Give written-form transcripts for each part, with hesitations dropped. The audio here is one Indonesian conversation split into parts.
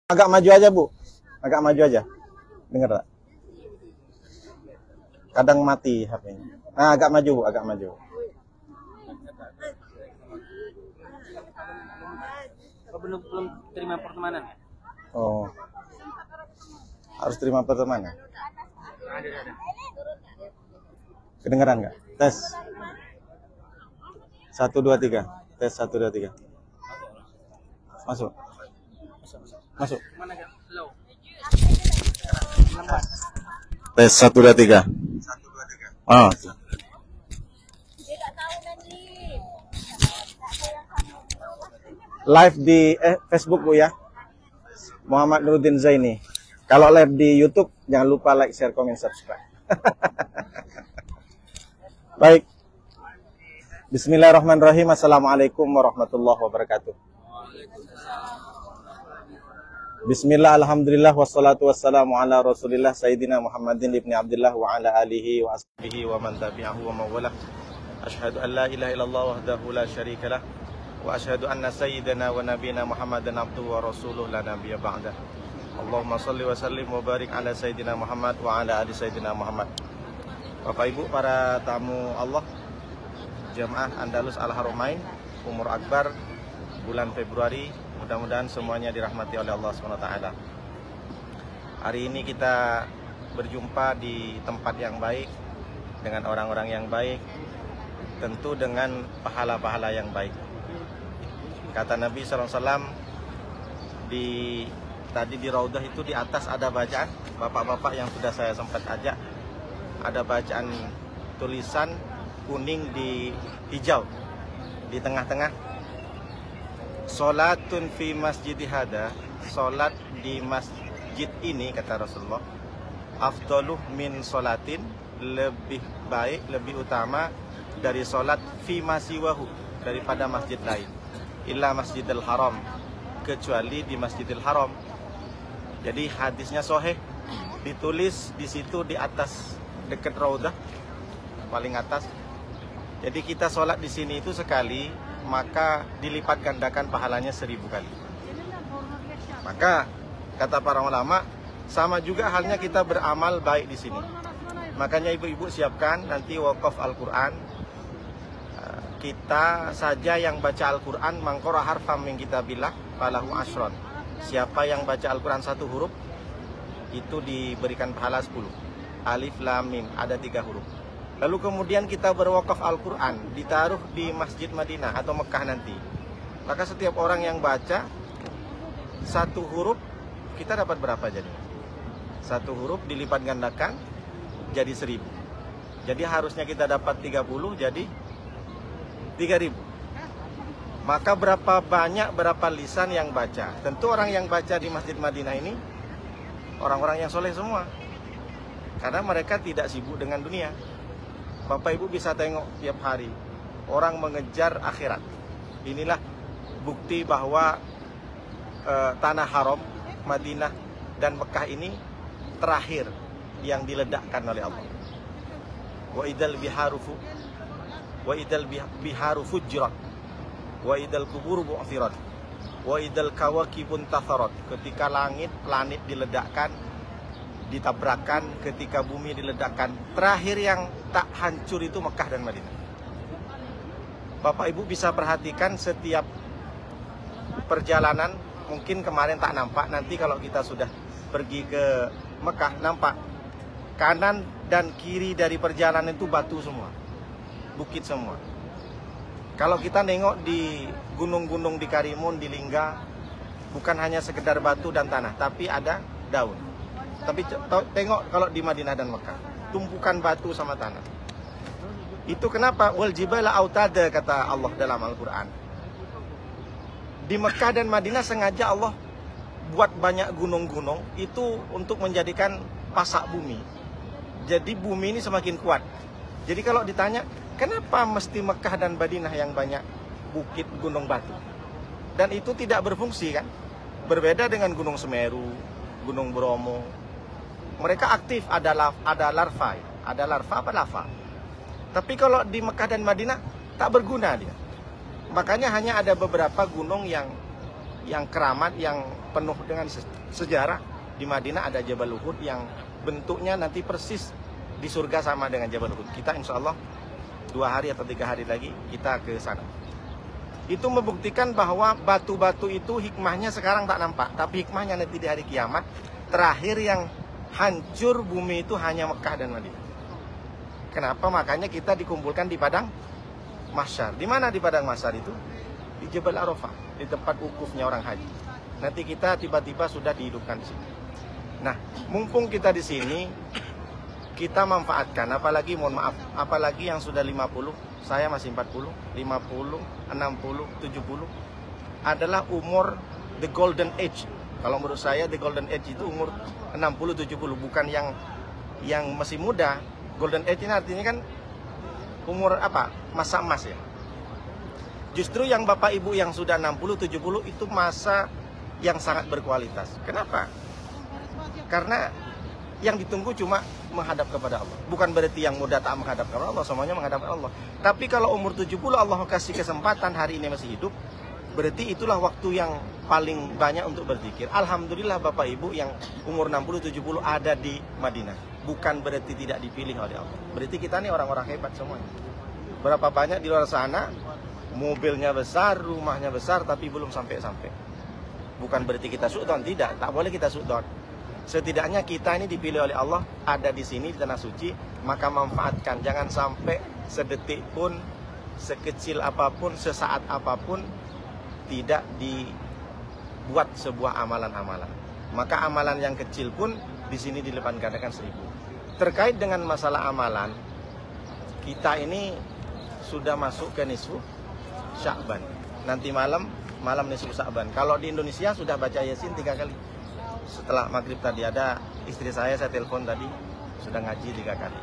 Agak maju aja, Bu. Agak maju aja. Dengar tak? Kadang mati HP-nya. Nah, agak maju, Bu. Agak maju. Belum terima pertemanan ya? Oh. Harus terima pertemanan. Ada. Kedengeran nggak? Tes. 1, 2, 3. Tes 1, 2, 3. Masuk. Masuk. Mana kan? Low. Tes 1, 2, 3. 1, 2, 3. Oh. Live di Facebook, Bu ya. Muhammad Nuruddin Zaini. Kalau live di YouTube jangan lupa like, share, komen, subscribe. Baik. Bismillahirrahmanirrahim. Assalamualaikum warahmatullahi wabarakatuh. Bismillah, alhamdulillah, wassalatu wassalamu ala rasulillah Sayyidina Muhammadin ibni Abdullah wa ala alihi wa ashabihi wa man tabi'ahu wa mawalah. Ashhadu an la ilaha illallah wahdahu la syarikalah wa ashhadu anna sayyidina wa nabiyina Muhammadan abduhu wa rasuluh la nabiyya ba'dah. Allahumma salli wa sallim wa barik ala Sayyidina Muhammad wa ala ali Sayyidina Muhammad. Bapak Ibu para tamu Allah, Jamaah Andalus Al-Haramain, Umur Akbar bulan Februari, mudah-mudahan semuanya dirahmati oleh Allah SWT. Hari ini kita berjumpa di tempat yang baik, dengan orang-orang yang baik, tentu dengan pahala-pahala yang baik. Kata Nabi SAW, tadi di Raudah itu di atas ada bacaan, bapak-bapak yang sudah saya sempat ajak, ada bacaan tulisan kuning di hijau di tengah-tengah. Salatun fi masjid hada, salat di masjid ini kata Rasulullah, afdaluh min salatin, lebih baik, lebih utama dari salat fi masiwahu, daripada masjid lain, illa Masjidil Haram, kecuali di Masjidil Haram. Jadi hadisnya sahih, ditulis di situ di atas dekat Raudah paling atas. Jadi kita sholat di sini itu sekali, maka dilipat gandakan pahalanya 1000 kali. Maka kata para ulama, sama juga halnya kita beramal baik di sini. Makanya ibu-ibu siapkan nanti wakaf Al-Quran. Kita saja yang baca Al-Quran, mangkora harfam yang kita bilang falahu asyron. Siapa yang baca Al-Quran 1 huruf, itu diberikan pahala 10. Alif lam mim, ada 3 huruf. Lalu kemudian kita berwakaf Al-Quran, ditaruh di Masjid Madinah atau Mekah nanti. Maka setiap orang yang baca 1 huruf, kita dapat berapa jadi? 1 huruf dilipat gandakan jadi 1000. Jadi harusnya kita dapat 30, jadi 3000. Maka berapa banyak, berapa lisan yang baca? Tentu orang yang baca di Masjid Madinah ini orang-orang yang soleh semua, karena mereka tidak sibuk dengan dunia. Bapak Ibu bisa tengok tiap hari orang mengejar akhirat. Inilah bukti bahwa tanah haram Madinah dan Mekah ini terakhir yang diledakkan oleh Allah. Wa idal biharu fujrat wa idal kubur bu'thirat wa idal kawakibun tatharat. Ketika langit, planet diledakkan, ditabrakkan, ketika bumi diledakkan, terakhir yang tak hancur itu Mekah dan Madinah. Bapak Ibu bisa perhatikan setiap perjalanan, mungkin kemarin tak nampak, nanti kalau kita sudah pergi ke Mekah nampak, kanan dan kiri dari perjalanan itu batu semua, bukit semua. Kalau kita nengok di gunung-gunung di Karimun, di Lingga, bukan hanya sekedar batu dan tanah, tapi ada daun. Tapi tengok kalau di Madinah dan Mekah, tumpukan batu sama tanah. Itu kenapa? Wal jibala autada, kata Allah dalam Al-Quran. Di Mekah dan Madinah sengaja Allah buat banyak gunung-gunung itu untuk menjadikan pasak bumi. Jadi bumi ini semakin kuat. Jadi kalau ditanya, kenapa mesti Mekah dan Madinah yang banyak bukit, gunung, batu? Dan itu tidak berfungsi kan? Berbeda dengan Gunung Semeru, Gunung Bromo. Mereka aktif, ada larva. Ada larva apa lava. Tapi kalau di Mekah dan Madinah tak berguna dia. Makanya hanya ada beberapa gunung yang keramat, yang penuh dengan sejarah. Di Madinah ada Jabal Uhud yang bentuknya nanti persis di surga sama dengan Jabal Uhud. Kita insya Allah 2 hari atau 3 hari lagi kita ke sana. Itu membuktikan bahwa batu-batu itu hikmahnya sekarang tak nampak, tapi hikmahnya nanti di hari kiamat. Terakhir yang hancur bumi itu hanya Mekah dan Madinah. Kenapa? Makanya kita dikumpulkan di padang mahsyar. Di mana di padang mahsyar itu? Di Jabal Arafah, di tempat wukufnya orang haji. Nanti kita tiba-tiba sudah dihidupkan di sini. Nah, mumpung kita di sini, kita manfaatkan, apalagi mohon maaf, apalagi yang sudah 50, saya masih 40, 50, 60, 70, adalah umur the golden age. Kalau menurut saya the golden age itu umur 60, 70, bukan yang masih muda. Golden age ini artinya kan umur apa? Masa emas ya. Justru yang Bapak Ibu yang sudah 60, 70 itu masa yang sangat berkualitas. Kenapa? Karena yang ditunggu cuma menghadap kepada Allah. Bukan berarti yang muda tak menghadap kepada Allah, semuanya menghadap kepada Allah. Tapi kalau umur 70 Allah kasih kesempatan hari ini masih hidup, berarti itulah waktu yang paling banyak untuk berzikir. Alhamdulillah Bapak Ibu yang umur 60, 70 ada di Madinah. Bukan berarti tidak dipilih oleh Allah. Berarti kita nih orang-orang hebat semuanya. Berapa banyak di luar sana, mobilnya besar, rumahnya besar, tapi belum sampai-sampai. Bukan berarti kita suudon, tidak. Tak boleh kita suudon. Setidaknya kita ini dipilih oleh Allah, ada di sini di tanah suci, maka manfaatkan. Jangan sampai sedetik pun, sekecil apapun, sesaat apapun, tidak dibuat sebuah amalan-amalan. Maka amalan yang kecil pun di sini dilipat gandakan 1000. Terkait dengan masalah amalan, kita ini sudah masuk ke nisfu Sya'ban. Nanti malam nisfu Sya'ban. Kalau di Indonesia sudah baca Yasin 3 kali. Setelah maghrib tadi ada istri saya telepon tadi, sudah ngaji 3 kali.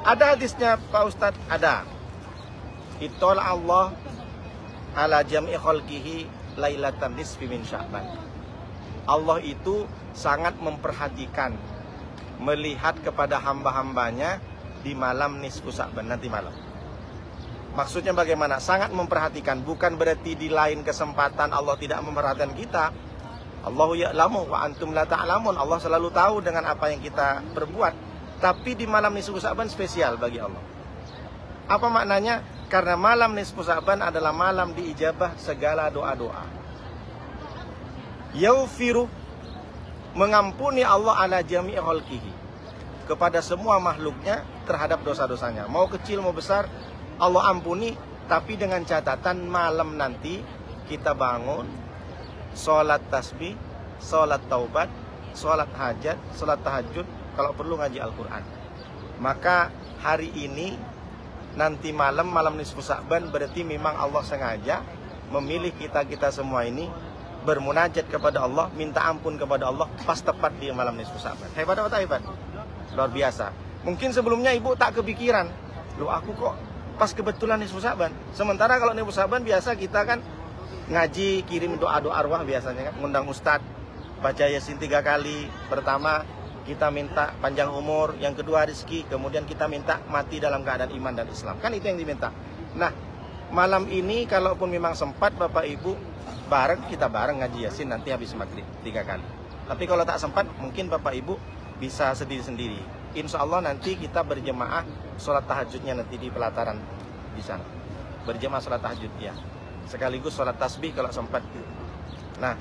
Ada hadisnya Pak Ustadz? Ada. Ittala Allah ala jam'i khalqihi lailatan nisfi min Sya'ban. Allah itu sangat memperhatikan, melihat kepada hamba-hambanya di malam nisfu Sya'ban, nanti malam. Maksudnya bagaimana? Sangat memperhatikan, bukan berarti di lain kesempatan Allah tidak memperhatikan kita. Allahu ya'lamu wa antum la ta'lamun. Allah selalu tahu dengan apa yang kita perbuat. Tapi di malam nisfu Sya'ban spesial bagi Allah. Apa maknanya? Karena malam nisfu Sya'ban adalah malam diijabah segala doa-doa. Yaufiru, mengampuni Allah ala jami'i khalqihi, kepada semua makhluknya terhadap dosa-dosanya. Mau kecil mau besar Allah ampuni. Tapi dengan catatan malam nanti kita bangun, sholat tasbih, sholat taubat, sholat hajat, sholat tahajud, kalau perlu ngaji Al-Quran. Maka hari ini, nanti malam nisfu Sya'ban, berarti memang Allah sengaja memilih kita semua ini bermunajat kepada Allah, minta ampun kepada Allah pas tepat di malam nisfu Sya'ban. Hebat atau tak hebat? Luar biasa. Mungkin sebelumnya ibu tak kepikiran, loh aku kok pas kebetulan nisfu Sya'ban. Sementara kalau nisfu Sya'ban biasa kita kan ngaji, kirim doa-doa arwah biasanya kan, ngundang ustadz, baca Yasin 3 kali. Pertama kita minta panjang umur, yang kedua rezeki, kemudian kita minta mati dalam keadaan iman dan Islam. Kan itu yang diminta. Nah, malam ini kalaupun memang sempat Bapak Ibu kita bareng ngaji Yasin nanti habis maghrib 3 kali. Tapi kalau tak sempat, mungkin Bapak Ibu bisa sendiri-sendiri. Insya Allah nanti kita berjemaah sholat tahajudnya nanti di pelataran di sana. Berjemaah sholat tahajud ya. Sekaligus sholat tasbih kalau sempat. Nah,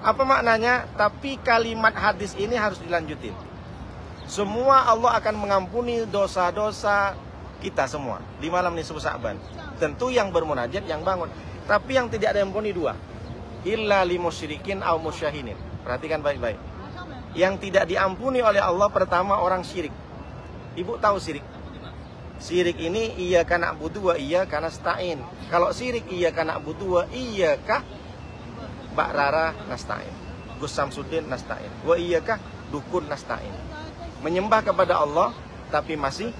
apa maknanya? Tapi kalimat hadis ini harus dilanjutin. Semua Allah akan mengampuni dosa-dosa kita semua di malam nisfu Sya'ban. Tentu yang bermunajat, yang bangun. Tapi yang tidak ada ampuni 2. Illa limusyrikin aw musyahinin. Perhatikan baik-baik. Yang tidak diampuni oleh Allah pertama orang syirik. Ibu tahu syirik? Syirik ini iyyaka na'budu wa iyyaka nasta'in. Kalau syirik iyyaka na'budu wa iyyaka Mbak Rara nasta'in, Gus Samsudin nasta'in, wa iyyaka dukun nasta'in. Menyembah kepada Allah tapi masih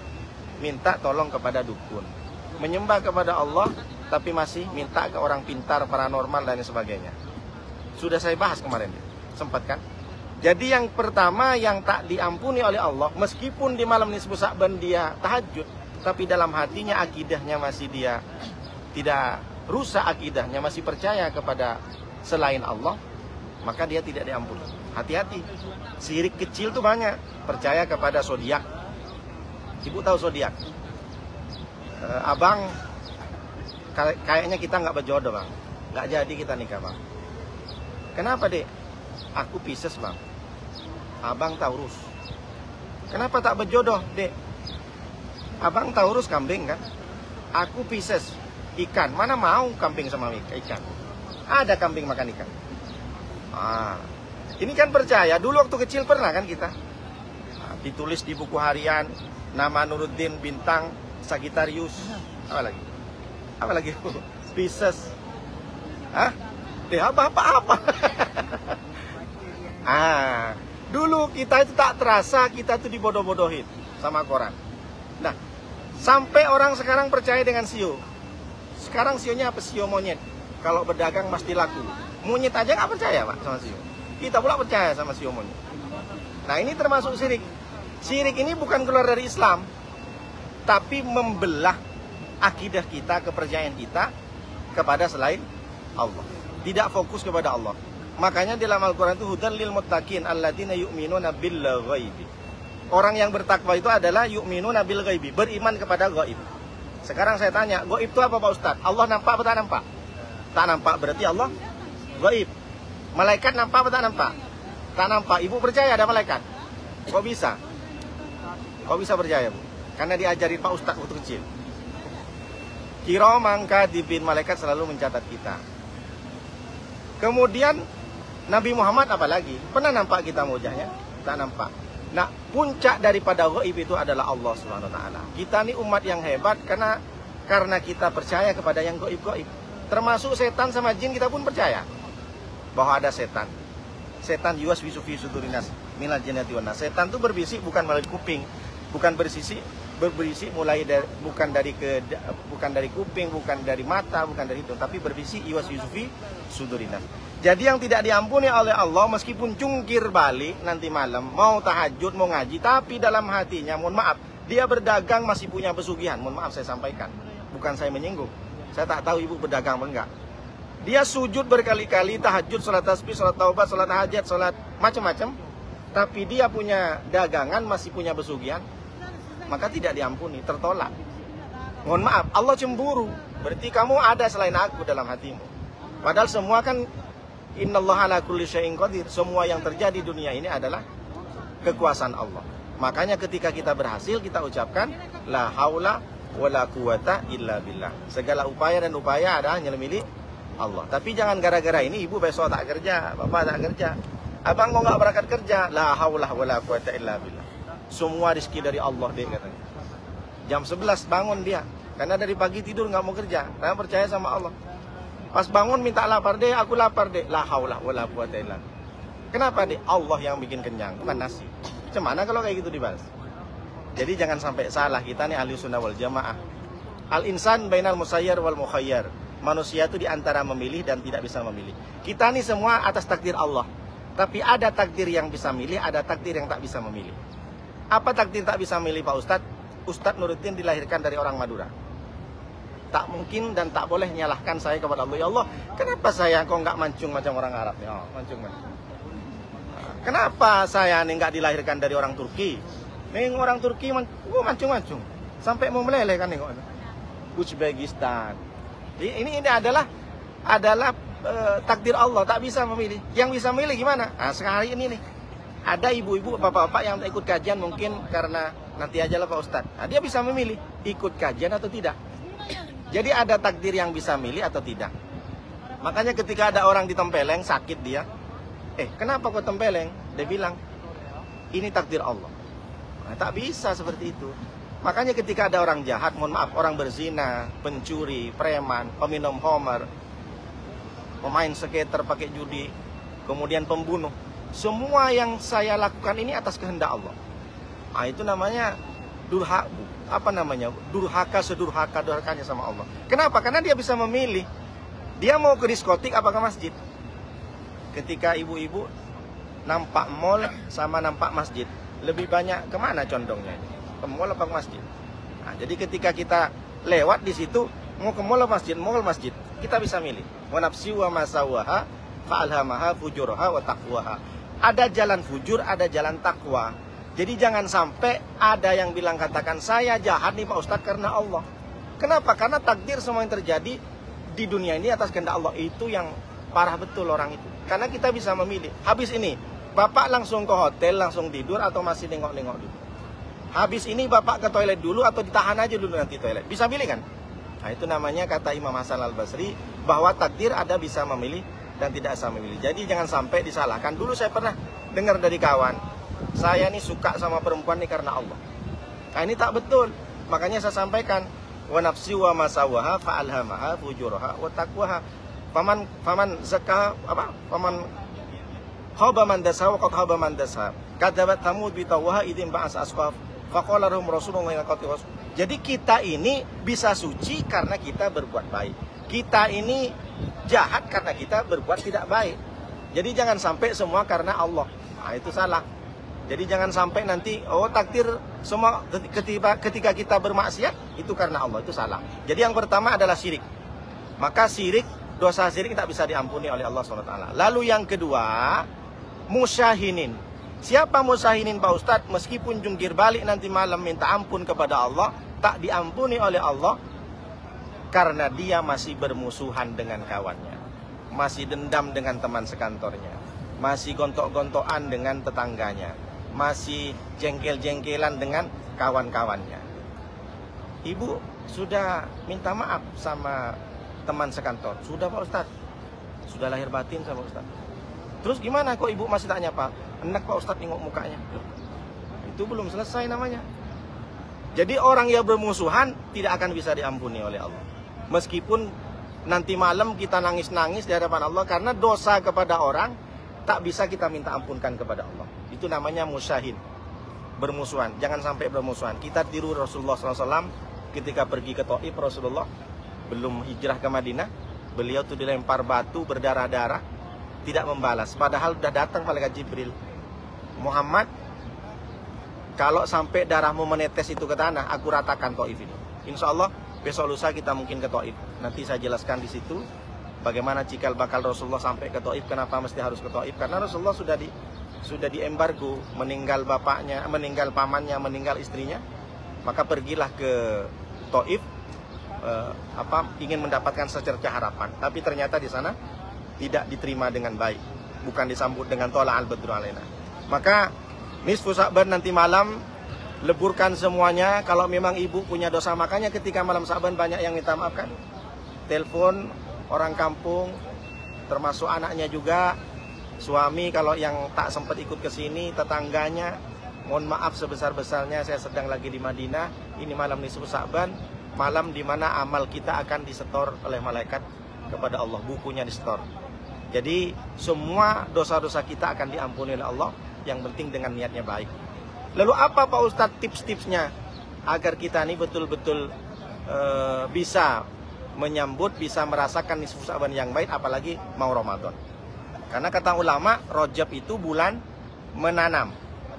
minta tolong kepada dukun. Menyembah kepada Allah tapi masih minta ke orang pintar, paranormal dan sebagainya. Sudah saya bahas kemarin, sempat kan? Jadi yang pertama yang tak diampuni oleh Allah, meskipun di malam nisfu Sya'ban dia tahajud, tapi dalam hatinya akidahnya masih dia tidak rusak, akidahnya masih percaya kepada selain Allah, maka dia tidak diampuni. Hati-hati, syirik kecil tuh banyak. Percaya kepada zodiak. Ibu tahu zodiak? Abang, kayaknya kita nggak berjodoh bang, nggak jadi kita nikah bang. Kenapa dek? Aku Pisces bang, abang Taurus. Kenapa tak berjodoh dek? Abang Taurus kambing kan? Aku Pisces ikan, mana mau kambing sama ikan? Ada kambing makan ikan. Ini kan percaya. Dulu waktu kecil pernah kan kita ditulis di buku harian nama Nuruddin bintang Sagittarius. Apa lagi? Pisces. Apa? Dulu kita itu tak terasa kita tuh dibodoh-bodohin sama koran. Nah, sampai orang sekarang percaya dengan sio. Sekarang sionya apa? Sio monyet. Kalau berdagang pasti laku. Monyet aja nggak percaya pak sama sio. Kita pula percaya sama sio monyet. Nah ini termasuk syirik. Syirik ini bukan keluar dari Islam, tapi membelah akidah kita, kepercayaan kita kepada selain Allah. Tidak fokus kepada Allah. Makanya dalam Al-Quran itu hudan lil muttaqin alladzina yu'minuna bil ghaibi. Orang yang bertakwa itu adalah yu'minuna bil ghaibi, beriman kepada gaib. Sekarang saya tanya, gaib itu apa Pak Ustadz? Allah nampak atau tak nampak? Tak nampak, berarti Allah gaib. Malaikat nampak atau tak nampak? Tak nampak. Ibu percaya ada malaikat? Kok bisa? Kok bisa percaya Bu? Karena diajarin Pak Ustadz waktu kecil. Kiraman katibin, malaikat selalu mencatat kita. Kemudian Nabi Muhammad apalagi? Pernah nampak kita wajahnya? Tak nampak. Nah, puncak daripada gaib itu adalah Allah Subhanahu wa taala. Kita ini umat yang hebat karena kita percaya kepada yang gaib-gaib. Termasuk setan sama jin kita pun percaya bahwa ada setan. Setan yuwaswisu fi sudurinas minal jinnati wan nas. Setan itu berbisik bukan melalui kuping, bukan berbisik bukan dari kuping, bukan dari mata, bukan dari hidung, tapi berbisik yuwaswisu fi sudurinas. Jadi yang tidak diampuni oleh Allah meskipun cungkir balik nanti malam, mau tahajud, mau ngaji, tapi dalam hatinya, mohon maaf, dia berdagang masih punya pesugihan. Mohon maaf saya sampaikan, bukan saya menyinggung. Saya tak tahu ibu berdagang apa enggak. Dia sujud berkali-kali, tahajud, sholat tasbih, sholat taubat, sholat hajat, sholat macam-macam, tapi dia punya dagangan masih punya pesugihan, maka tidak diampuni, tertolak. Mohon maaf, Allah cemburu. Berarti kamu ada selain aku dalam hatimu. Padahal semua kan innallaha ala kulli syai'in qadir. Semua yang terjadi di dunia ini adalah kekuasaan Allah. Makanya ketika kita berhasil, kita ucapkan la haula wala quwata illa billah. Segala upaya dan upaya ada hanya milik Allah. Tapi jangan gara-gara ini ibu besok tak kerja, bapak tak kerja, abang mau nggak berangkat kerja, la haula wala quwata illa billah. Semua rezeki dari Allah deh katanya. Jam 11 bangun dia, karena dari pagi tidur nggak mau kerja, karena percaya sama Allah. Pas bangun minta lapar deh, aku lapar deh, la haula wala quwata illa billah. Kenapa deh? Allah yang bikin kenyang, bukan nasi. Gimana kalau kayak gitu dibalas? Jadi jangan sampai salah, kita nih ahli sunnah wal jamaah. Al-insan bainal musayyar wal mukhayyar. Manusia itu diantara memilih dan tidak bisa memilih. Kita nih semua atas takdir Allah. Tapi ada takdir yang bisa milih, ada takdir yang tak bisa memilih. Apa takdir tak bisa milih Pak Ustadz? Ustadz Nuruddin dilahirkan dari orang Madura. Tak mungkin dan tak boleh nyalahkan saya kepada Allah. Ya Allah, kenapa saya kok nggak mancung macam orang Arab? Ya, mancung. Kenapa saya nih nggak dilahirkan dari orang Turki? Nih orang Turki mancung-mancung. Sampai mau meleleh kan nih kok. Uzbekistan. Ini adalah takdir Allah, tak bisa memilih. Yang bisa memilih gimana? Nah, sekali ini nih. Ada ibu-ibu, bapak-bapak yang tak ikut kajian mungkin karena nanti aja lah Pak Ustadz. Nah, dia bisa memilih ikut kajian atau tidak. Jadi ada takdir yang bisa milih atau tidak. Makanya ketika ada orang ditempeleng, sakit dia. Kenapa kok tempeleng? Dia bilang, ini takdir Allah. Nah, tak bisa seperti itu. Makanya ketika ada orang jahat, mohon maaf, orang berzina, pencuri, preman, peminum homer, pemain skater pakai judi, kemudian pembunuh. Semua yang saya lakukan ini atas kehendak Allah. Nah, itu namanya durhaka sedurhakanya sama Allah. Kenapa? Karena dia bisa memilih. Dia mau ke diskotik apa ke masjid. Ketika ibu-ibu nampak mall sama nampak masjid, lebih banyak kemana condongnya? Ke mall apa ke masjid? Nah, jadi ketika kita lewat di situ, mau ke mall apa masjid? Mau ke masjid. Kita bisa milih. Wa nafsi wa masawaha fa'alhamaha fujuraha wa taqwaha. Ada jalan fujur, ada jalan takwa. Jadi jangan sampai ada yang bilang katakan saya jahat nih Pak Ustadz karena Allah. Kenapa? Karena takdir semua yang terjadi di dunia ini atas kehendak Allah. Itu yang parah betul orang itu. Karena kita bisa memilih. Habis ini Bapak langsung ke hotel, langsung tidur atau masih nengok-nengok dulu. Habis ini Bapak ke toilet dulu atau ditahan aja dulu nanti toilet. Bisa pilih kan? Nah itu namanya kata Imam Hasan Al-Basri bahwa takdir ada bisa memilih dan tidak bisa memilih. Jadi jangan sampai disalahkan. Dulu saya pernah dengar dari kawan, saya nih suka sama perempuan nih karena Allah. Nah ini tak betul. Makanya saya sampaikan, wa nafsi wa masawaha fa'alhamaha fujuraha wa taqwaha. Faman zakah apa? Faman khaba man dasaha wa qad khaba man dasaha. Kadzabat Thamud bi tawaha idzin ba'as asqaf. Faqala lahum rasulullah wa. Jadi kita ini bisa suci karena kita berbuat baik. Kita ini jahat karena kita berbuat tidak baik. Jadi jangan sampai semua karena Allah. Nah, itu salah. Jadi jangan sampai nanti takdir semua ketika kita bermaksiat itu karena Allah, itu salah. Jadi yang pertama adalah syirik. Maka syirik, dosa syirik tak bisa diampuni oleh Allah SWT. Lalu yang kedua, musyahinin. Siapa musyahinin Pak Ustadz? Meskipun jungkir balik nanti malam minta ampun kepada Allah, tak diampuni oleh Allah karena dia masih bermusuhan dengan kawannya, masih dendam dengan teman sekantornya, masih gontok-gontokan dengan tetangganya, masih jengkel-jengkelan dengan kawan-kawannya. Ibu sudah minta maaf sama teman sekantor? Sudah Pak Ustadz. Sudah lahir batin sama Ustadz. Terus gimana kok ibu masih tanya Pak? Enak Pak Ustadz nengok mukanya. Itu belum selesai namanya. Jadi orang yang bermusuhan tidak akan bisa diampuni oleh Allah. Meskipun nanti malam kita nangis-nangis di hadapan Allah karena dosa kepada orang tak bisa kita minta ampunkan kepada Allah. Itu namanya musyahin, bermusuhan. Jangan sampai bermusuhan. Kita tiru Rasulullah SAW ketika pergi ke Taif. Rasulullah belum hijrah ke Madinah, beliau tuh dilempar batu berdarah-darah, tidak membalas. Padahal sudah datang malaikat Jibril. Muhammad, kalau sampai darahmu menetes itu ke tanah, aku ratakan Taif ini. Insya Allah besok lusa kita mungkin ke Taif. Nanti saya jelaskan di situ bagaimana cikal bakal Rasulullah sampai ke Taif. Kenapa mesti harus ke Taif? Karena Rasulullah sudah diembargo, meninggal bapaknya, meninggal pamannya, meninggal istrinya. Maka pergilah ke Taif, ingin mendapatkan secercah harapan. Tapi ternyata di sana tidak diterima dengan baik, bukan disambut dengan tola al-badru alaina. Maka nisfu Sa'ban nanti malam leburkan semuanya. Kalau memang ibu punya dosa, makanya ketika malam Sa'ban banyak yang minta maaf kan. Telepon orang kampung, termasuk anaknya juga, suami kalau yang tak sempat ikut ke sini, tetangganya, mohon maaf sebesar-besarnya, saya sedang lagi di Madinah. Ini malam nisfu Sa'ban, malam di mana amal kita akan disetor oleh malaikat kepada Allah, bukunya disetor. Jadi semua dosa-dosa kita akan diampuni oleh Allah, yang penting dengan niatnya baik. Lalu apa Pak Ustadz tips-tipsnya agar kita ini betul-betul bisa menyambut, bisa merasakan nisfu Sa'ban yang baik, apalagi mau Ramadan. Karena kata ulama, Rajab itu bulan menanam,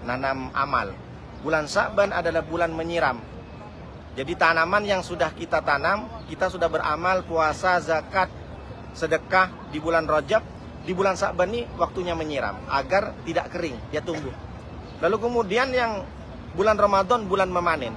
nanam amal. Bulan Sa'ban adalah bulan menyiram. Jadi tanaman yang sudah kita tanam, kita sudah beramal, puasa, zakat, sedekah di bulan Rajab, di bulan Sa'ban ini waktunya menyiram agar tidak kering, dia tumbuh. Lalu kemudian yang bulan Ramadan bulan memanen.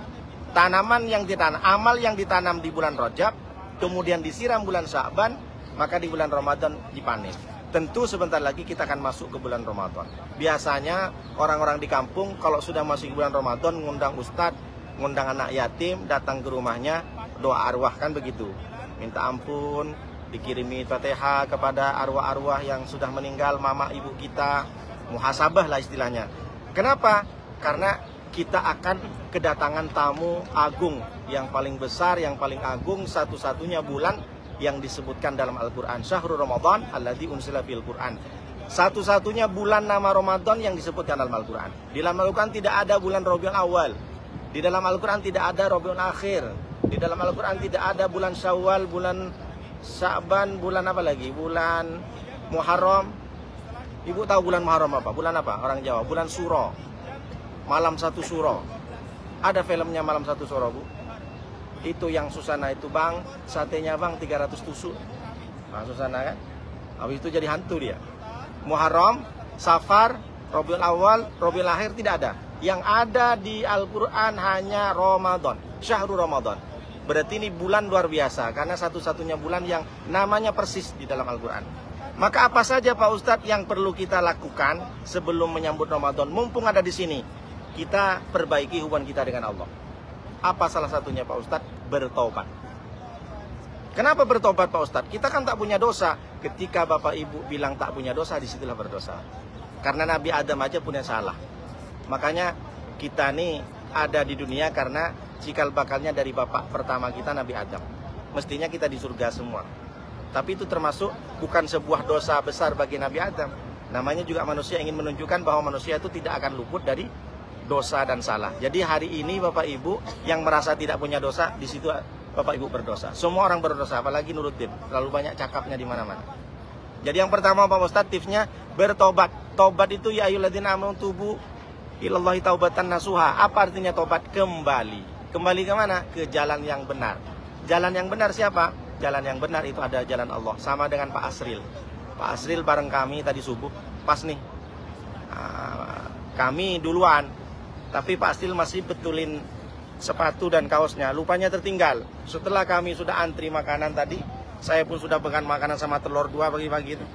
Tanaman yang ditanam, amal yang ditanam di bulan Rajab, kemudian disiram bulan Sa'ban, maka di bulan Ramadan dipanen. Tentu sebentar lagi kita akan masuk ke bulan Ramadan. Biasanya orang-orang di kampung kalau sudah masuk bulan Ramadan ngundang ustadz, ngundang anak yatim, datang ke rumahnya, doa arwah kan begitu. Minta ampun, dikirimi Fatihah kepada arwah-arwah yang sudah meninggal, mama ibu kita, muhasabah lah istilahnya. Kenapa? Karena kita akan kedatangan tamu agung, yang paling besar, yang paling agung, satu-satunya bulan yang disebutkan dalam Al-Quran. Syahrul Ramadan alladzi unsila fil Quran. Satu-satunya bulan nama Ramadan yang disebutkan dalam Al-Quran. Di dalam Al-Quran tidak ada bulan Rabiul Awal. Di dalam Al-Quran tidak ada Rabiul Akhir. Di dalam Al-Quran tidak ada bulan Syawal, bulan Sa'ban, bulan apa lagi? Bulan Muharram. Ibu tahu bulan Muharram apa? Bulan apa? Orang Jawa. Bulan Suro. Malam satu Suro. Ada filmnya Malam Satu Suro, Bu. Itu yang susana itu, Bang. Satenya, Bang, 300 tusuk. Nah, susana kan? Habis itu jadi hantu dia. Muharram, Safar, Rabiul Awal, Rabiul Akhir tidak ada. Yang ada di Al-Quran hanya Ramadan, Syahrul Ramadan. Berarti ini bulan luar biasa, karena satu-satunya bulan yang namanya persis di dalam Al-Quran. Maka apa saja Pak Ustadz yang perlu kita lakukan sebelum menyambut Ramadan? Mumpung ada di sini, kita perbaiki hubungan kita dengan Allah. Apa salah satunya Pak Ustadz? Bertobat. Kenapa bertobat Pak Ustadz? Kita kan tak punya dosa. Ketika Bapak Ibu bilang tak punya dosa, disitulah berdosa. Karena Nabi Adam aja punya salah. Makanya kita nih ada di dunia karena cikal bakalnya dari bapak pertama kita Nabi Adam. Mestinya kita di surga semua. Tapi itu termasuk bukan sebuah dosa besar bagi Nabi Adam. Namanya juga manusia ingin menunjukkan bahwa manusia itu tidak akan luput dari dosa dan salah. Jadi hari ini Bapak Ibu yang merasa tidak punya dosa, di situ Bapak Ibu berdosa. Semua orang berdosa, apalagi Nuruddin. Terlalu banyak cakapnya di mana-mana. Jadi yang pertama Pak Ustadz tipsnya bertobat. Tobat itu ya ayyuhalladzina amanu tubu ilallahi taubatan nasuha. Apa artinya tobat? Kembali. Kembali ke mana? Ke jalan yang benar. Jalan yang benar siapa? Jalan yang benar itu ada jalan Allah. Sama dengan Pak Asril. Pak Asril bareng kami tadi subuh. Pas nih. Kami duluan. Tapi Pak Asril masih betulin sepatu dan kaosnya. Lupanya tertinggal. Setelah kami sudah antri makanan tadi, saya pun sudah pegang makanan sama telur 2 pagi-pagi itu.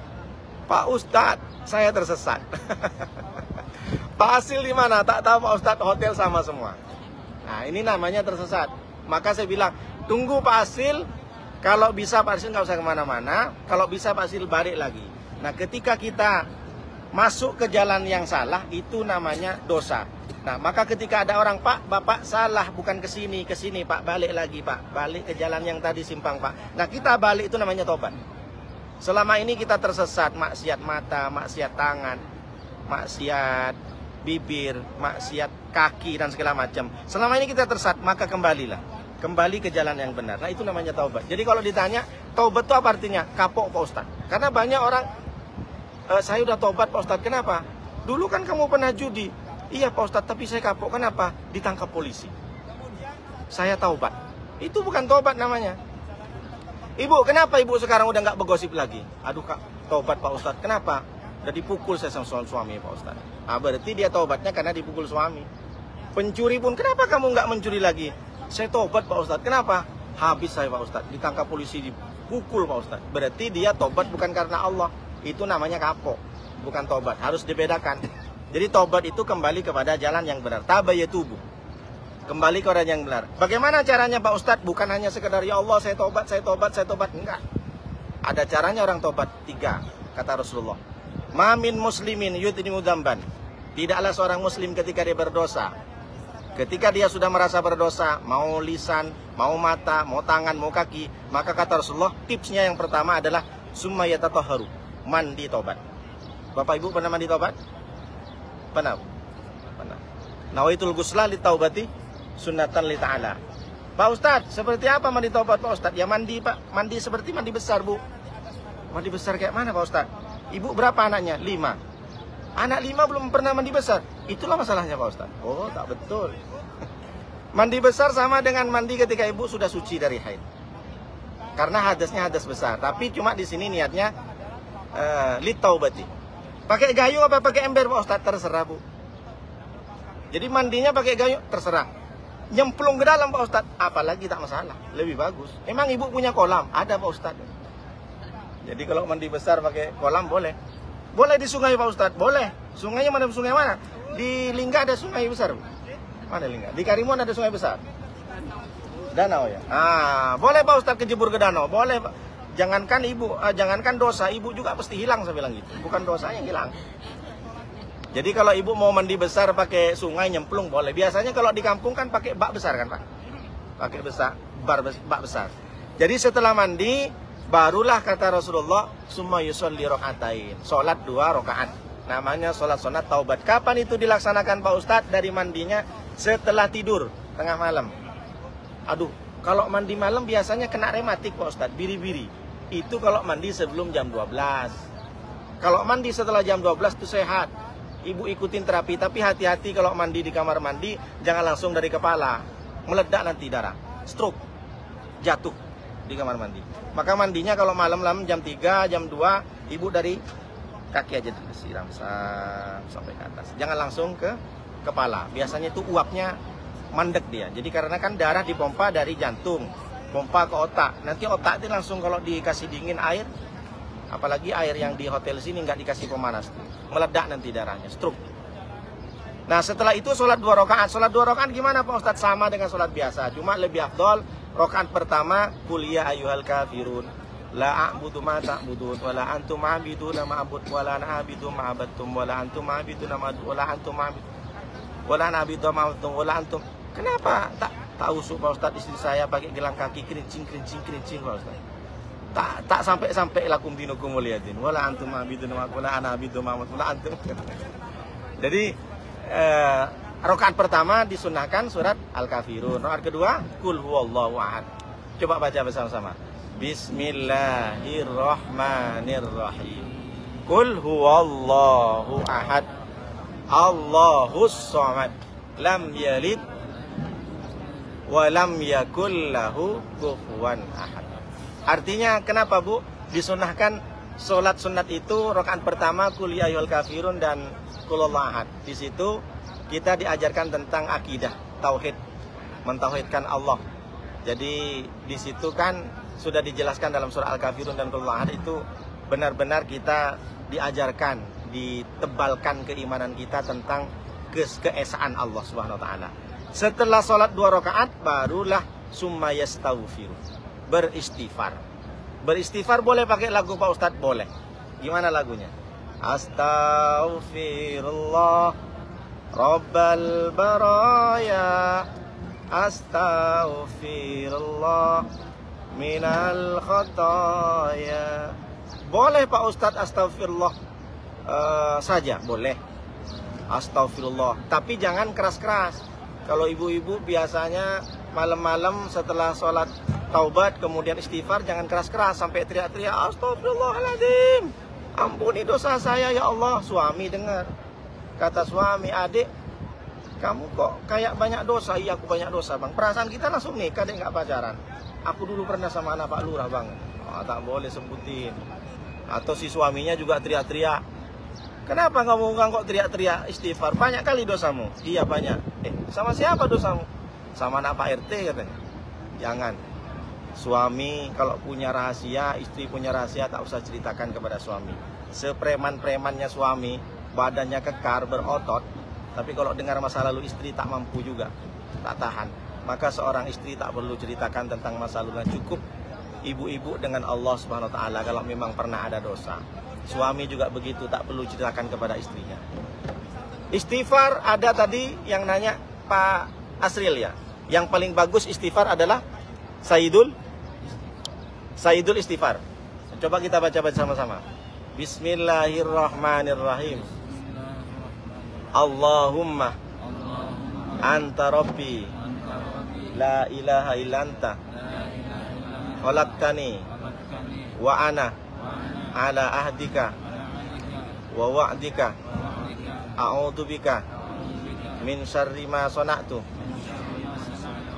Pak Ustadz, saya tersesat. Pak Asril di mana? Tak tahu Pak Ustadz, hotel sama semua. Nah, ini namanya tersesat. Maka saya bilang, tunggu Pak Asril. Kalau bisa Pak Asril nggak usah kemana-mana. Kalau bisa Pak Asril balik lagi. Nah, ketika kita masuk ke jalan yang salah, itu namanya dosa. Nah, maka ketika ada orang, Pak, Bapak salah, bukan ke sini Pak, balik lagi Pak. Balik ke jalan yang tadi simpang Pak. Nah, kita balik itu namanya tobat. Selama ini kita tersesat, maksiat mata, maksiat tangan, maksiat bibir, maksiat kaki dan segala macam. Selama ini kita tersesat, maka kembalilah. Kembali ke jalan yang benar. Nah, itu namanya taubat. Jadi kalau ditanya, taubat itu apa artinya? Kapok Pak Ustadz. Karena banyak orang, saya udah taubat Pak Ustadz, kenapa? Dulu kan kamu pernah judi. Iya Pak Ustadz, tapi saya kapok. Kenapa? Ditangkap polisi. Saya taubat. Itu bukan taubat namanya. Ibu, kenapa ibu sekarang udah nggak bergosip lagi? Aduh Kak, taubat Pak Ustadz. Kenapa? Udah dipukul saya sama suami Pak Ustadz. Nah, berarti dia taubatnya karena dipukul suami. Pencuri pun, kenapa kamu nggak mencuri lagi? Saya taubat Pak Ustadz. Kenapa? Habis saya Pak Ustadz. Ditangkap polisi, dipukul Pak Ustadz. Berarti dia taubat bukan karena Allah. Itu namanya kapok, bukan taubat. Harus dibedakan. Jadi taubat itu kembali kepada jalan yang benar. Tabayyatubu. Kembali ke orang yang benar. Bagaimana caranya Pak Ustadz? Bukan hanya sekedar ya Allah saya tobat, saya tobat, saya tobat. Enggak. Ada caranya orang tobat. 3, kata Rasulullah. Ma min muslimin yudnimu dzamban. Tidaklah seorang muslim ketika dia berdosa. Ketika dia sudah merasa berdosa, mau lisan, mau mata, mau tangan, mau kaki, maka kata Rasulullah, tipsnya yang pertama adalah summa yatatahharu, mandi tobat. Bapak Ibu pernah mandi tobat? Pernah. Pernah. Nawaitul ghusla li taubati sunnatan li ta'ala. Pak Ustadz, seperti apa mandi taubat Pak Ustadz? Ya mandi Pak, mandi seperti mandi besar Bu. Mandi besar kayak mana Pak Ustadz? Ibu berapa anaknya? 5. Anak 5 belum pernah mandi besar. Itulah masalahnya Pak Ustadz. Oh tak betul. Mandi besar sama dengan mandi ketika ibu sudah suci dari haid. Karena hadasnya hadas besar. Tapi cuma di sini niatnya lit taubati. Pakai gayung apa pakai ember Pak Ustadz? Terserah Bu. Jadi mandinya pakai gayung terserah. Nyemplung ke dalam Pak Ustadz, apalagi tak masalah, lebih bagus. Emang ibu punya kolam? Ada Pak Ustadz. Jadi kalau mandi besar pakai kolam boleh. Boleh di sungai Pak Ustadz, boleh. Sungainya mana? Sungai mana? Di Lingga ada sungai besar. Mana Lingga? Di Karimun ada sungai besar. Danau ya. Ah, boleh Pak Ustadz kejebur ke danau, boleh Pak. Jangankan ibu, jangankan dosa, ibu juga pasti hilang saya bilang gitu. Bukan dosa yang hilang. Jadi kalau ibu mau mandi besar pakai sungai nyemplung boleh. Biasanya kalau di kampung kan pakai bak besar kan Pak? Pakai besar, bak besar. Jadi setelah mandi barulah kata Rasulullah summa yusolli rakaatain. Salat 2 rakaat. Namanya salat sunat taubat. Kapan itu dilaksanakan Pak Ustadz? Dari mandinya setelah tidur tengah malam. Aduh, kalau mandi malam biasanya kena rematik Pak Ustadz, biri-biri. Itu kalau mandi sebelum jam 12. Kalau mandi setelah jam 12 itu sehat. Ibu ikutin terapi, tapi hati-hati kalau mandi di kamar mandi, jangan langsung dari kepala. Meledak nanti darah, stroke, jatuh di kamar mandi. Maka mandinya kalau malam-malam jam 3, jam 2, Ibu dari kaki aja disiram sampai ke atas. Jangan langsung ke kepala. Biasanya itu uapnya mandek dia. Jadi karena kan darah dipompa dari jantung, pompa ke otak. Nanti otak itu langsung kalau dikasih dingin air, apalagi air yang di hotel sini nggak dikasih pemanas, meledak nanti darahnya, stroke. Nah setelah itu sholat 2 rakaat. Sholat 2 rakaat gimana Pak Ustadz? Sama dengan sholat biasa, cuma lebih afdol. Rakaat pertama, Qul ya ayyuhal kafirun, la a'budu ma ta'budun, wa la antum a'biduna ma a'bud, wa la ana a'budu ma abattum, wa la antum a'biduna ma a'bud, wa la antum a'bid, wa la ana a'budu ma a'budtum, wa la antum. Kenapa tak usuk Pak Ustadz, istri saya pakai gelang kaki kerincing Pak Ustadz. Tak sampai lakum dinukum waliyatin, wa la antum a'biduna ma a'bud, wa la ana a'budu ma a'bud, wa la antum. Jadi rakaat pertama disunahkan surat Al-Kafirun. Rakaat kedua Qul huwallahu ahad. Coba baca bersama-sama. Bismillahirrahmanirrahim. Qul huwallahu ahad. Allahus samad. Lam yalid wa lam yakul lahu kufuwan ahad. Artinya kenapa Bu disunahkan sholat sunat itu rakaat pertama Qul ya ayyuhal kafirun dan Qul huwallahu ahad. Di situ kita diajarkan tentang akidah, tauhid, mentauhidkan Allah. Jadi di situ kan sudah dijelaskan dalam surah Al-Kafirun dan Qul huwallahu ahad itu benar-benar kita diajarkan, ditebalkan keimanan kita tentang keesaan Allah Subhanahu wa taala. Setelah sholat 2 rakaat barulah summa yastaghfir, beristighfar. Beristighfar boleh pakai lagu Pak Ustadz? Boleh. Gimana lagunya? Astaghfirullah Rabbal baraya, astaghfirullah minal khataya. Boleh Pak Ustadz astaghfirullah saja, boleh. Astaghfirullah, tapi jangan keras-keras. Kalau ibu-ibu biasanya malam-malam setelah sholat taubat kemudian istighfar, jangan keras-keras sampai teriak-teriak astagfirullahaladzim, ampuni dosa saya ya Allah. Suami dengar, kata suami, adik kamu kok kayak banyak dosa. Iya aku banyak dosa bang. Perasaan kita langsung nikah deh, nggak pacaran. Aku dulu pernah sama anak Pak Lurah bang. Tak boleh sebutin. Atau si suaminya juga teriak-teriak, kenapa kamu kok teriak-teriak istighfar? Banyak kali dosamu. Iya banyak. Sama siapa dosamu? Sama anak Pak RT katanya. Jangan. Suami kalau punya rahasia, istri punya rahasia, tak usah ceritakan kepada suami. Sepreman-premannya suami, badannya kekar, berotot, tapi kalau dengar masa lalu istri tak mampu juga, tak tahan. Maka seorang istri tak perlu ceritakan tentang masa lalunya. Cukup ibu-ibu dengan Allah Subhanahu wa taala kalau memang pernah ada dosa. Suami juga begitu, tak perlu ceritakan kepada istrinya. Istighfar ada tadi yang nanya Pak Asril ya. Yang paling bagus istighfar adalah Sayyidul istighfar. Coba kita baca sama-sama. Bismillahirrahmanirrahim. Allahumma anta rabbi la ilaha illa anta khalaqtani wa ana ala ahdika wa wa'dika a'udzubika min syarri ma sana'tu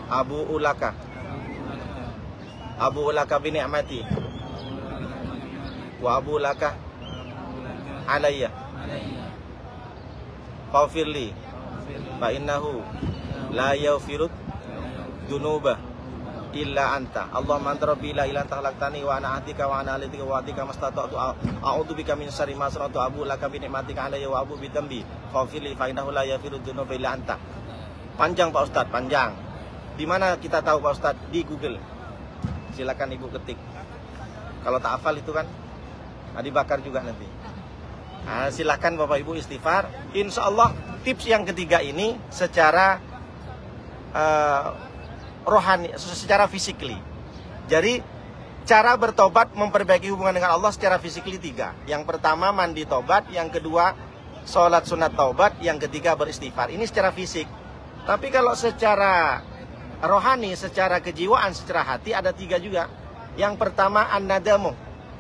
abu'u laka bi ni'mati wa abu'u laka alayya faghfirli fa innahu la yaghfiru dzunuba illa anta. Allahumma anta rabbi la ilaha illa anta khalaqtani wa ana ahdika wa ana alaika wa ahdika mastata'tu a'udzubika min syarri ma sana'tu abu laka bi ni'matika alayya wa abu bi dhanbi faghfirli fa innahu la yaghfiru dzunuba illa anta. Panjang Pak Ustadz, panjang. Di mana kita tahu Pak Ustadz? Di Google. Silakan Ibu ketik. Kalau tak hafal itu kan dibakar juga nanti. Nah, silakan Bapak Ibu istighfar. Insya Allah tips yang ketiga ini secara rohani, secara fisikly. Jadi cara bertobat memperbaiki hubungan dengan Allah secara fisikly 3. Yang pertama mandi tobat, yang kedua sholat sunat taubat, yang ketiga beristighfar. Ini secara fisik. Tapi kalau secara rohani, secara kejiwaan, secara hati ada 3 juga. Yang pertama an-nadamu.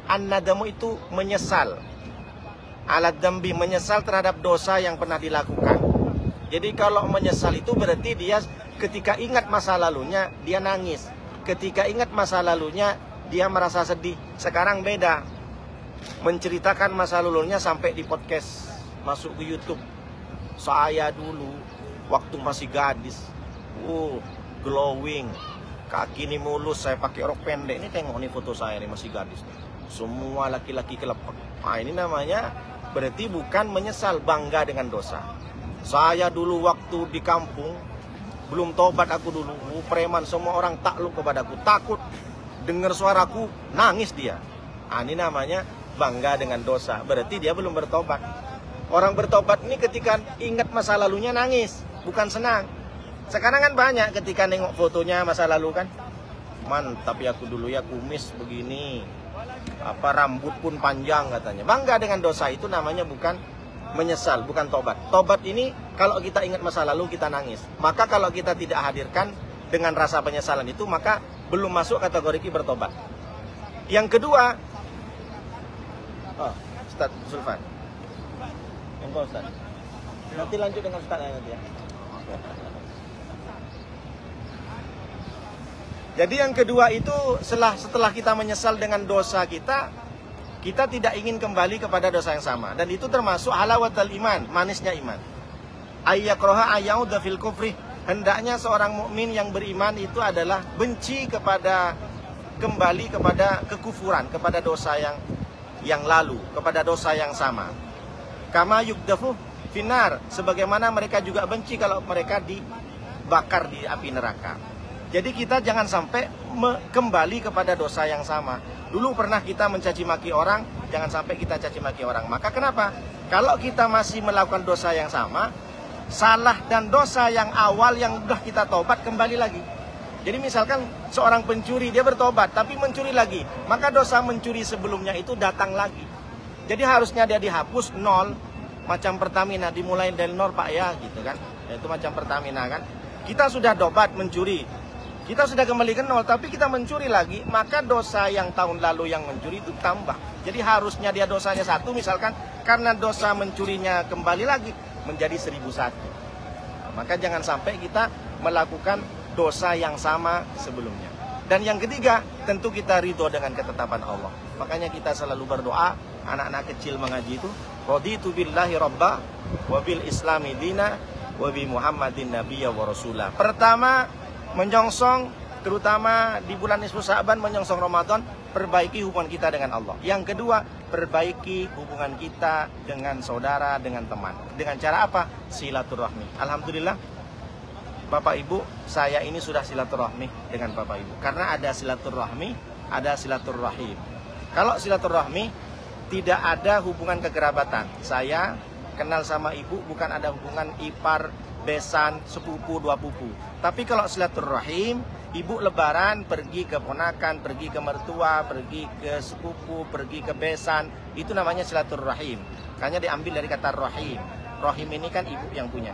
An-nadamu itu menyesal. Alat dambi, menyesal terhadap dosa yang pernah dilakukan. Jadi kalau menyesal itu berarti dia ketika ingat masa lalunya dia nangis. Ketika ingat masa lalunya dia merasa sedih. Sekarang beda. menceritakan masa lalunya sampai di podcast, masuk ke YouTube. Saya dulu waktu masih gadis, glowing, kaki ini mulus, saya pakai rok pendek. Ini tengok nih foto saya nih masih gadis. Semua laki-laki kelepek. Nah, ini namanya berarti bukan menyesal, bangga dengan dosa. Saya dulu waktu di kampung belum tobat aku dulu, preman semua orang takluk kepadaku, takut dengar suaraku nangis dia. Nah, ini namanya bangga dengan dosa, berarti dia belum bertobat. Orang bertobat ini ketika ingat masa lalunya nangis, bukan senang. Sekarang kan banyak ketika nengok fotonya masa lalu kan, mantap ya aku dulu ya, kumis begini, rambut pun panjang katanya. Bangga dengan dosa itu namanya bukan menyesal, bukan tobat. Tobat ini kalau kita ingat masa lalu kita nangis. Maka kalau kita tidak hadirkan dengan rasa penyesalan itu, maka belum masuk kategori bertobat. Yang kedua, Ustaz Sulfan, engkau Ustaz. Nanti lanjut dengan Ustaz nanti ya. Jadi yang kedua itu setelah kita menyesal dengan dosa kita tidak ingin kembali kepada dosa yang sama. Dan itu termasuk halawatul iman, manisnya iman. Ayyakroha ayyauda fil kufri. Hendaknya seorang mukmin yang beriman itu adalah benci kembali kepada kekufuran, kepada dosa yang lalu, kepada dosa yang sama. Kama yukdafu finar, sebagaimana mereka juga benci kalau mereka dibakar di api neraka. Jadi kita jangan sampai kembali kepada dosa yang sama. Dulu pernah kita mencaci maki orang, jangan sampai kita caci maki orang. Maka kenapa? Kalau kita masih melakukan dosa yang sama, salah dan dosa yang awal yang udah kita tobat kembali lagi. Jadi misalkan seorang pencuri, dia bertobat tapi mencuri lagi, maka dosa mencuri sebelumnya itu datang lagi. Jadi harusnya dia dihapus nol, macam Pertamina, dimulai dari nol Pak ya, gitu kan. Itu macam Pertamina kan. Kita sudah tobat mencuri, kita sudah kembali ke nol, tapi kita mencuri lagi, maka dosa yang tahun lalu yang mencuri itu tambah. Jadi harusnya dia dosanya 1 misalkan, karena dosa mencurinya kembali lagi menjadi 1001. Nah, maka jangan sampai kita melakukan dosa yang sama sebelumnya. Dan yang ketiga, tentu kita ridho dengan ketetapan Allah. Makanya kita selalu berdoa, anak-anak kecil mengaji itu, raditu billahi rabba wa bil islami dina wa bi muhammadin nabiyya wa rasulah. Pertama, menyongsong, terutama di bulan nisfu Sya'ban, menyongsong Ramadan, perbaiki hubungan kita dengan Allah. Yang kedua, perbaiki hubungan kita dengan saudara, dengan teman. Dengan cara apa? Silaturahmi. Alhamdulillah, Bapak Ibu, saya ini sudah silaturahmi dengan Bapak Ibu. Karena ada silaturahmi, ada silaturahim. Kalau silaturahmi, tidak ada hubungan kekerabatan. Saya kenal sama Ibu, bukan ada hubungan ipar, besan, sepupu, dua pupu. Tapi kalau silaturahim, Ibu lebaran pergi ke ponakan, pergi ke mertua, pergi ke sepupu, pergi ke besan, itu namanya silaturahim. Makanya diambil dari kata rahim. Rahim ini kan ibu yang punya.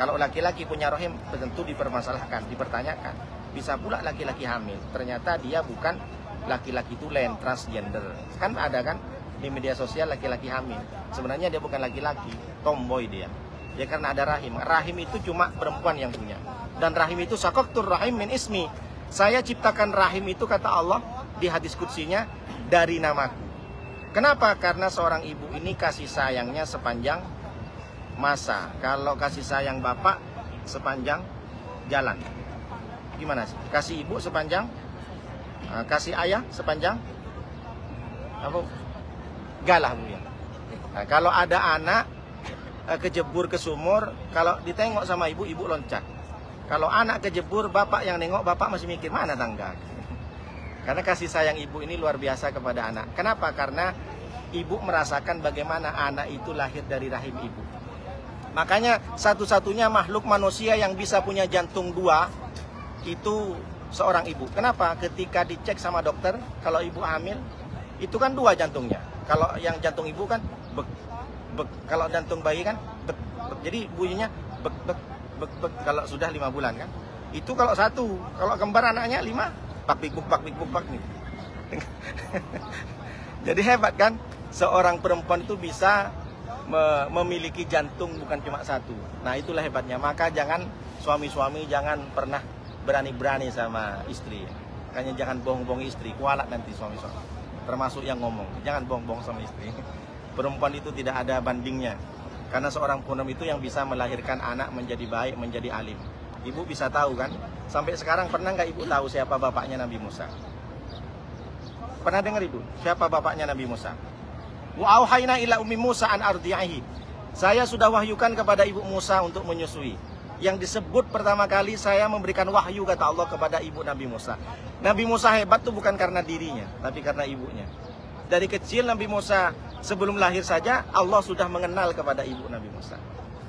Kalau laki-laki punya rahim, tentu dipermasalahkan, dipertanyakan. Bisa pula laki-laki hamil, ternyata dia bukan laki-laki tulen, transgender. Kan ada kan di media sosial laki-laki hamil. Sebenarnya dia bukan laki-laki, tomboy dia. Ya karena ada rahim. Rahim itu cuma perempuan yang punya. Dan rahim itu sakoktur rahim min ismi. Saya ciptakan rahim itu, kata Allah di hadis kutsinya, dari namaku. Kenapa? Karena seorang ibu ini kasih sayangnya sepanjang masa. Kalau kasih sayang bapak sepanjang jalan. Gimana sih? Kasih ibu sepanjang, kasih ayah sepanjang apa? Galah bu ya. Nah, kalau ada anak kejebur ke sumur, kalau ditengok sama ibu, ibu loncat. Kalau anak kejebur, bapak yang nengok, bapak masih mikir mana tangga. Karena kasih sayang ibu ini luar biasa kepada anak. Kenapa? Karena ibu merasakan bagaimana anak itu lahir dari rahim ibu. Makanya satu-satunya makhluk manusia yang bisa punya jantung 2 itu seorang ibu. Kenapa? Ketika dicek sama dokter, kalau ibu hamil, itu kan 2 jantungnya. Kalau yang jantung ibu kan bek, bek. Kalau jantung bayi kan bek, bek. Jadi bunyinya bek, bek, bek, bek. Kalau sudah 5 bulan kan. Itu kalau 1. Kalau kembar anaknya 5, pak bik buk nih. Jadi hebat kan? Seorang perempuan itu bisa memiliki jantung bukan cuma 1. Nah itulah hebatnya. Maka jangan suami-suami jangan pernah berani-berani sama istri. Makanya jangan bohong-bohong istri, kualat nanti suami-suami. termasuk yang ngomong. Jangan bohong-bohong sama istri. Perempuan itu tidak ada bandingnya. Karena seorang purnam itu yang bisa melahirkan anak menjadi baik, menjadi alim. Ibu bisa tahu kan? Sampai sekarang pernah nggak ibu tahu siapa bapaknya Nabi Musa? Pernah dengar ibu? Siapa bapaknya Nabi Musa? Wa auhayna ila ummi Musa an ardi'ihi. Saya sudah wahyukan kepada ibu Musa untuk menyusui. Yang disebut pertama kali saya memberikan wahyu kata Allah kepada ibu Nabi Musa. Nabi Musa hebat tuh bukan karena dirinya, tapi karena ibunya. Dari kecil Nabi Musa sebelum lahir saja Allah sudah mengenal kepada ibu Nabi Musa.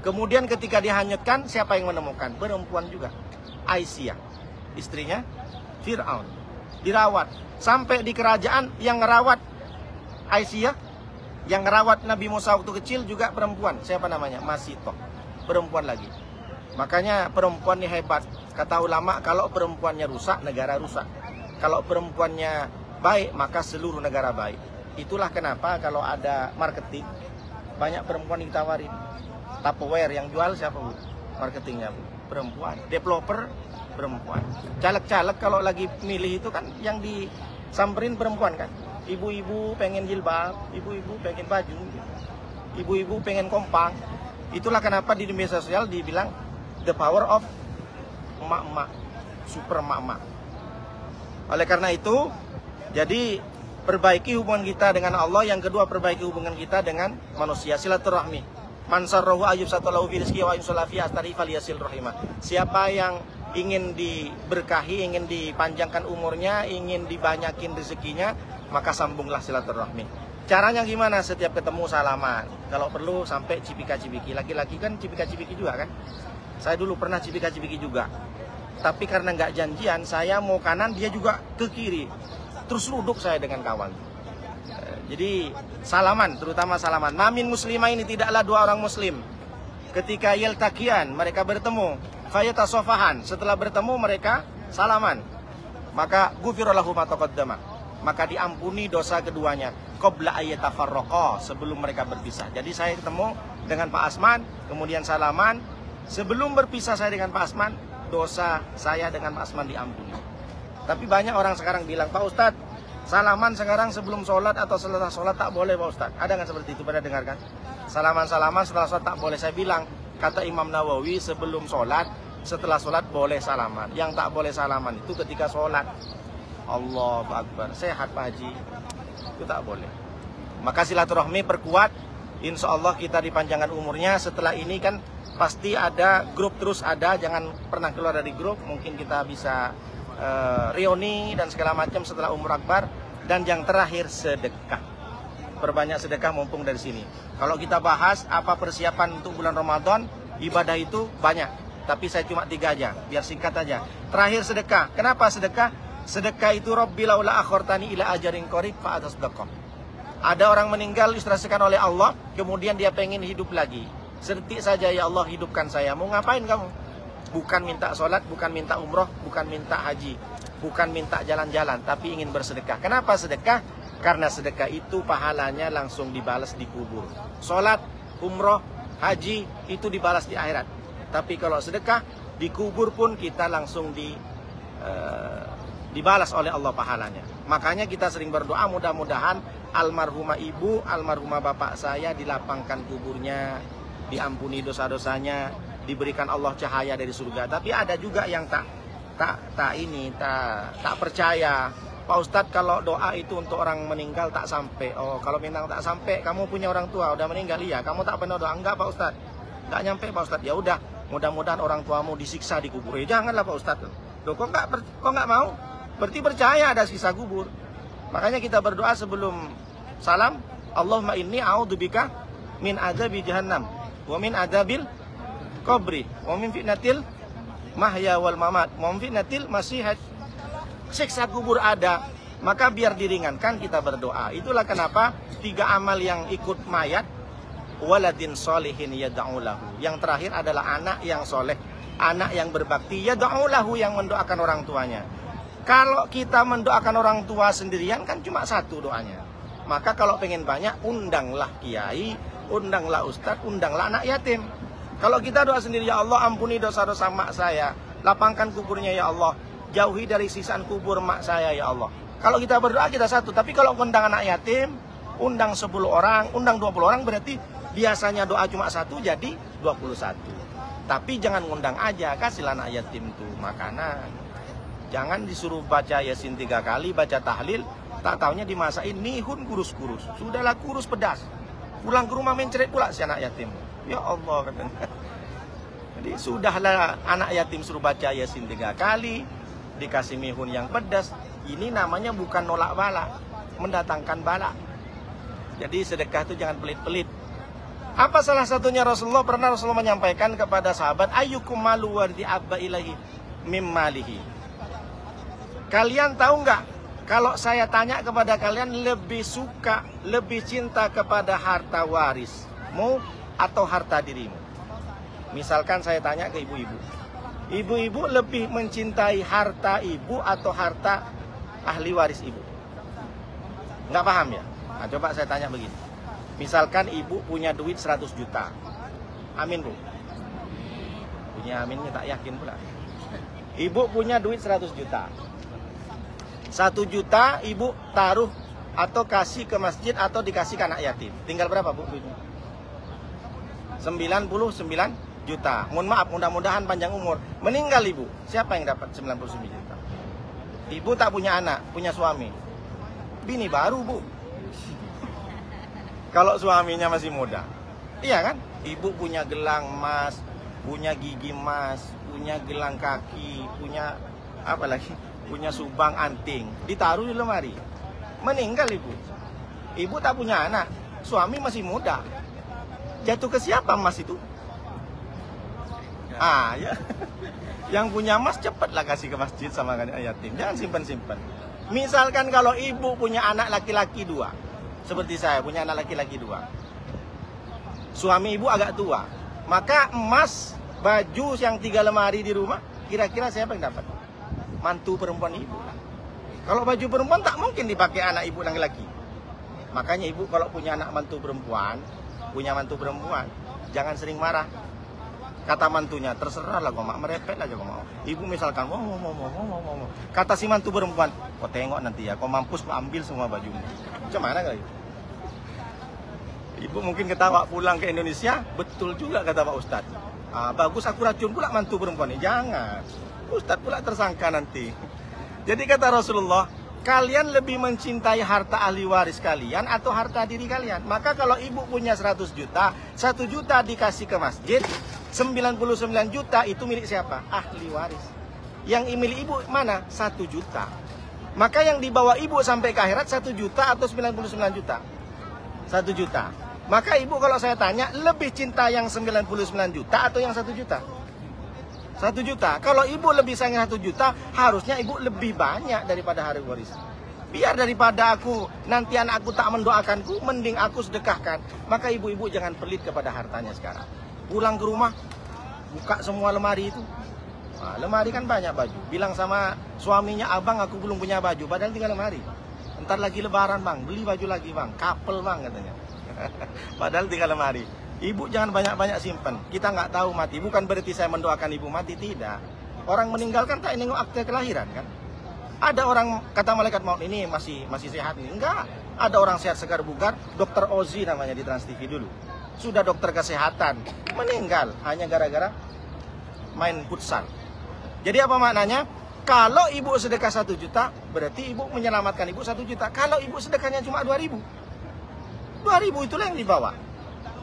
Kemudian ketika dihanyutkan, siapa yang menemukan? Perempuan juga. Aisyah, istrinya Fir'aun. Dirawat. Sampai di kerajaan yang ngerawat Aisyah, yang ngerawat Nabi Musa waktu kecil juga perempuan. Siapa namanya? Masitoh. Perempuan lagi. Makanya perempuan ini hebat. Kata ulama, kalau perempuannya rusak, negara rusak. Kalau perempuannya baik, maka seluruh negara baik. Itulah kenapa kalau ada marketing, banyak perempuan ditawarin. Tupperware yang jual siapa bu? Marketingnya bu? Perempuan. Developer perempuan. Caleg-caleg kalau lagi milih itu kan yang disamperin perempuan kan. Ibu-ibu pengen jilbab, ibu-ibu pengen baju, ibu-ibu pengen kompang. Itulah kenapa di media sosial dibilang the power of emak-emak, super emak-emak. Oleh karena itu, jadi perbaiki hubungan kita dengan Allah. Yang kedua, perbaiki hubungan kita dengan manusia. Silaturahmi. Man sarrahu ayyub satalahu fi rizqi wa yusallahu fi astari falyasil rahimah. Siapa yang ingin diberkahi, ingin dipanjangkan umurnya, ingin dibanyakin rezekinya, maka sambunglah silaturahmi. Caranya gimana? Setiap ketemu salaman. Kalau perlu sampai cipika-cipiki. Laki-laki kan cipika-cipiki juga kan? Saya dulu pernah cipika-cipiki juga. Tapi karena nggak janjian, saya mau kanan, dia juga ke kiri. Terus duduk saya dengan kawan. Jadi salaman, terutama salaman. Mamin muslimah ini tidaklah dua orang muslim. Ketika yaltaqiyan, mereka bertemu. Fayatasofahan, setelah bertemu mereka salaman. Maka ghufira lahu ma taqaddama. Maka diampuni dosa keduanya. Qabla ayyatafarraqa, sebelum mereka berpisah. Jadi saya ketemu dengan Pak Asman, kemudian salaman. Sebelum berpisah saya dengan Pak Asman, dosa saya dengan Pak Asman diampuni. Tapi banyak orang sekarang bilang, Pak Ustadz, salaman sekarang sebelum sholat atau setelah sholat tak boleh Pak Ustadz. Ada nggak seperti itu? Pada dengarkan? Salaman-salaman setelah sholat tak boleh. Saya bilang, kata Imam Nawawi, sebelum sholat, setelah sholat boleh salaman. Yang tak boleh salaman itu ketika sholat. Allahu Akbar. Sehat Pak Haji. Itu tak boleh. Maka silaturahmi perkuat. Insya Allah kita dipanjangkan umurnya. Setelah ini kan pasti ada grup, terus ada. Jangan pernah keluar dari grup. Mungkin kita bisa reuni dan segala macam setelah umur akbar. Dan yang terakhir, sedekah. Perbanyak sedekah mumpung dari sini. Kalau kita bahas apa persiapan untuk bulan Ramadan, ibadah itu banyak. Tapi saya cuma 3 aja, biar singkat aja. Terakhir sedekah. Kenapa sedekah? Sedekah itu Rabbi laula akhortani ila ajarin qarib fa atasadaqah. Ada orang meninggal diserahkan oleh Allah, kemudian dia pengen hidup lagi. Sedetik saja ya Allah hidupkan saya. Mau ngapain kamu? Bukan minta sholat, bukan minta umroh, bukan minta haji, bukan minta jalan-jalan, tapi ingin bersedekah. Kenapa sedekah? Karena sedekah itu pahalanya langsung dibalas di kubur. Sholat, umroh, haji itu dibalas di akhirat. Tapi kalau sedekah, di kubur pun kita langsung dibalas oleh Allah pahalanya. Makanya kita sering berdoa, mudah-mudahan almarhumah ibu, almarhumah bapak saya dilapangkan kuburnya, diampuni dosa-dosanya, diberikan Allah cahaya dari surga. Tapi ada juga yang tak percaya. Pak Ustadz, kalau doa itu untuk orang meninggal tak sampai. Oh, kalau memang tak sampai, kamu punya orang tua udah meninggal, iya. Kamu tak pernah doa? Enggak Pak Ustadz, nggak nyampe Pak Ustadz. Ya udah, mudah-mudahan orang tuamu disiksa di kubur. Janganlah Pak Ustadz. Loh, kok nggak mau? Berarti percaya ada sisa kubur. Makanya kita berdoa sebelum salam, Allahumma inni a'udzubika min adzabi jahannam wa min adzabil qabri wa min fitnatil mahya wal mamat wa min fitnatil masihat. Siksa kubur ada, maka biar diringankan kita berdoa. Itulah kenapa 3 amal yang ikut mayat, waladin solihin yad'u lahu. Yang terakhir adalah anak yang soleh, anak yang berbakti, yad'u lahu, yang mendoakan orang tuanya. Kalau kita mendoakan orang tua sendirian kan cuma 1 doanya. Maka kalau pengen banyak, undanglah kiai, undanglah ustadz, undanglah anak yatim. Kalau kita doa sendiri, ya Allah ampuni dosa-dosa mak saya, lapangkan kuburnya ya Allah, jauhi dari sisaan kubur mak saya ya Allah. Kalau kita berdoa kita satu, tapi kalau undang anak yatim, undang 10 orang, undang 20 orang, berarti biasanya doa cuma satu jadi 21. Tapi jangan ngundang aja, kasih anak yatim tuh makanan. Jangan disuruh baca Yasin 3 kali, baca tahlil, tak taunya dimasakin mihun kurus-kurus. Sudahlah kurus pedas. Pulang ke rumah mencret pula si anak yatim. Ya Allah katanya. Jadi sudahlah anak yatim suruh baca Yasin 3 kali, dikasih mihun yang pedas. Ini namanya bukan nolak bala, mendatangkan bala. Jadi sedekah itu jangan pelit-pelit. Apa salah satunya Rasulullah menyampaikan kepada sahabat, ayyukum malu wardi abba ilahi mimmalihi. Kalian tahu nggak? Kalau saya tanya kepada kalian, lebih suka, lebih cinta kepada harta warismu atau harta dirimu? Misalkan saya tanya ke ibu-ibu, ibu-ibu lebih mencintai harta ibu atau harta ahli waris ibu? Nggak paham ya? Nah, coba saya tanya begini. Misalkan ibu punya duit 100 juta. Amin, Bu. Punya aminnya tak yakin pula. Ibu punya duit 100 juta. 1 juta ibu taruh atau kasih ke masjid atau dikasih ke anak yatim. Tinggal berapa, Bu, duitnya? 99 juta. Mohon maaf, mudah-mudahan panjang umur. Meninggal ibu, siapa yang dapat 99 juta? Ibu tak punya anak, punya suami. Bini baru, Bu. Kalau suaminya masih muda. Iya kan? Ibu punya gelang emas, punya gigi emas, punya gelang kaki, punya apa lagi? Punya subang anting, ditaruh di lemari. Meninggal ibu. Ibu tak punya anak, suami masih muda. Jatuh ke siapa emas itu? Ah, ya. Yang punya emas cepatlah kasih ke masjid sama anak yatim. Jangan simpan-simpan. Misalkan kalau ibu punya anak laki-laki 2, seperti saya punya anak laki-laki 2. Suami ibu agak tua, maka emas, baju yang 3 lemari di rumah, kira-kira siapa yang dapat? Mantu perempuan ibu. Kalau baju perempuan tak mungkin dipakai anak ibu laki-laki. Makanya ibu kalau punya anak mantu perempuan, jangan sering marah. Kata mantunya, terserah lah kok mak, merepet aja kok mau. Ibu misalkan, mau. Kata si mantu perempuan, kok tengok nanti ya, kok mampus kok ambil semua bajumu. Macam mana kali? Ibu mungkin ketawa pulang ke Indonesia, betul juga kata Pak Ustadz. Ah, bagus aku racun pula mantu perempuan ini. Jangan, Ustadz pula tersangka nanti. Jadi kata Rasulullah, kalian lebih mencintai harta ahli waris kalian atau harta diri kalian? Maka kalau ibu punya 100 juta, 1 juta dikasih ke masjid, 99 juta itu milik siapa? Ahli waris. Yang milik ibu mana? 1 juta. Maka yang dibawa ibu sampai ke akhirat 1 juta atau 99 juta? 1 juta. Maka ibu kalau saya tanya, lebih cinta yang 99 juta atau yang 1 juta? 1 juta. Kalau ibu lebih sayang 1 juta, harusnya ibu lebih banyak daripada ahli waris. Biar daripada aku, nanti anakku tak mendoakanku, mending aku sedekahkan. Maka ibu-ibu jangan pelit kepada hartanya sekarang. Pulang ke rumah, buka semua lemari itu. Nah, lemari kan banyak baju. Bilang sama suaminya, abang aku belum punya baju, padahal tinggal lemari. Ntar lagi lebaran bang, beli baju lagi bang, couple bang katanya. Padahal tinggal lemari. Ibu jangan banyak-banyak simpen. Kita nggak tahu mati. Bukan berarti saya mendoakan ibu mati, tidak. Orang meninggalkan tak nengok akte kelahiran kan. Ada orang kata malaikat maut ini masih sehat nih. Enggak. Ada orang sehat segar bugar, Dr. Ozi namanya di Trans TV dulu. Sudah dokter kesehatan, meninggal hanya gara-gara main futsal. Jadi apa maknanya? Kalau ibu sedekah 1 juta, berarti ibu menyelamatkan ibu 1 juta. Kalau ibu sedekahnya cuma 2.000, 2.000 itulah yang dibawa.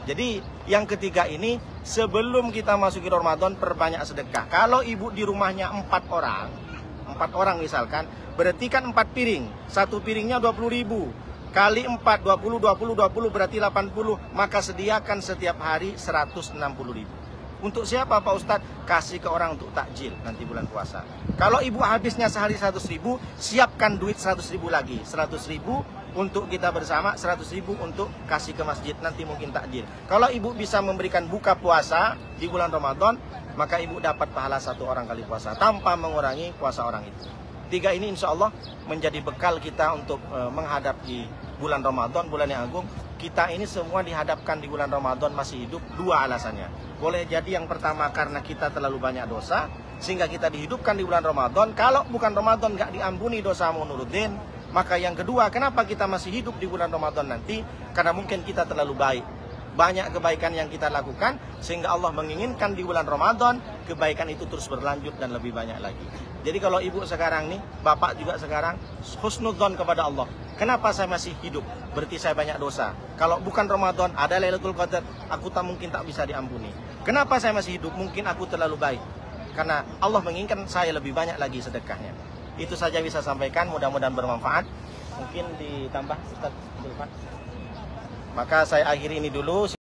Jadi yang ketiga ini, sebelum kita masuki Ramadan, perbanyak sedekah. Kalau ibu di rumahnya 4 orang misalkan, berarti kan 4 piring. 1 piringnya 20.000. Kali 4, 20 berarti 80. Maka sediakan setiap hari 160.000. Untuk siapa Pak Ustadz? Kasih ke orang untuk takjil nanti bulan puasa. Kalau ibu habisnya sehari 100.000, siapkan duit 100.000 lagi. 100.000 untuk kita bersama, 100.000 untuk kasih ke masjid, nanti mungkin takjil. Kalau ibu bisa memberikan buka puasa di bulan Ramadan, maka ibu dapat pahala 1 orang kali puasa tanpa mengurangi puasa orang itu. 3 ini insya Allah menjadi bekal kita untuk menghadapi bulan Ramadan, bulan yang agung. Kita ini semua dihadapkan di bulan Ramadan masih hidup, 2 alasannya. Boleh jadi yang pertama karena kita terlalu banyak dosa, sehingga kita dihidupkan di bulan Ramadan. Kalau bukan Ramadan nggak diampuni dosamu Nuruddin. Maka yang kedua, kenapa kita masih hidup di bulan Ramadan nanti? Karena mungkin kita terlalu baik. Banyak kebaikan yang kita lakukan, sehingga Allah menginginkan di bulan Ramadan, kebaikan itu terus berlanjut dan lebih banyak lagi. Jadi kalau ibu sekarang nih, bapak juga sekarang, husnudzon kepada Allah. Kenapa saya masih hidup? Berarti saya banyak dosa. Kalau bukan Ramadan, ada Lailatul Qadar, aku tak mungkin tak bisa diampuni. Kenapa saya masih hidup? Mungkin aku terlalu baik. Karena Allah menginginkan saya lebih banyak lagi sedekahnya. Itu saja bisa sampaikan, mudah-mudahan bermanfaat. Mungkin ditambah Ustaz Zulfan. Maka saya akhiri ini dulu.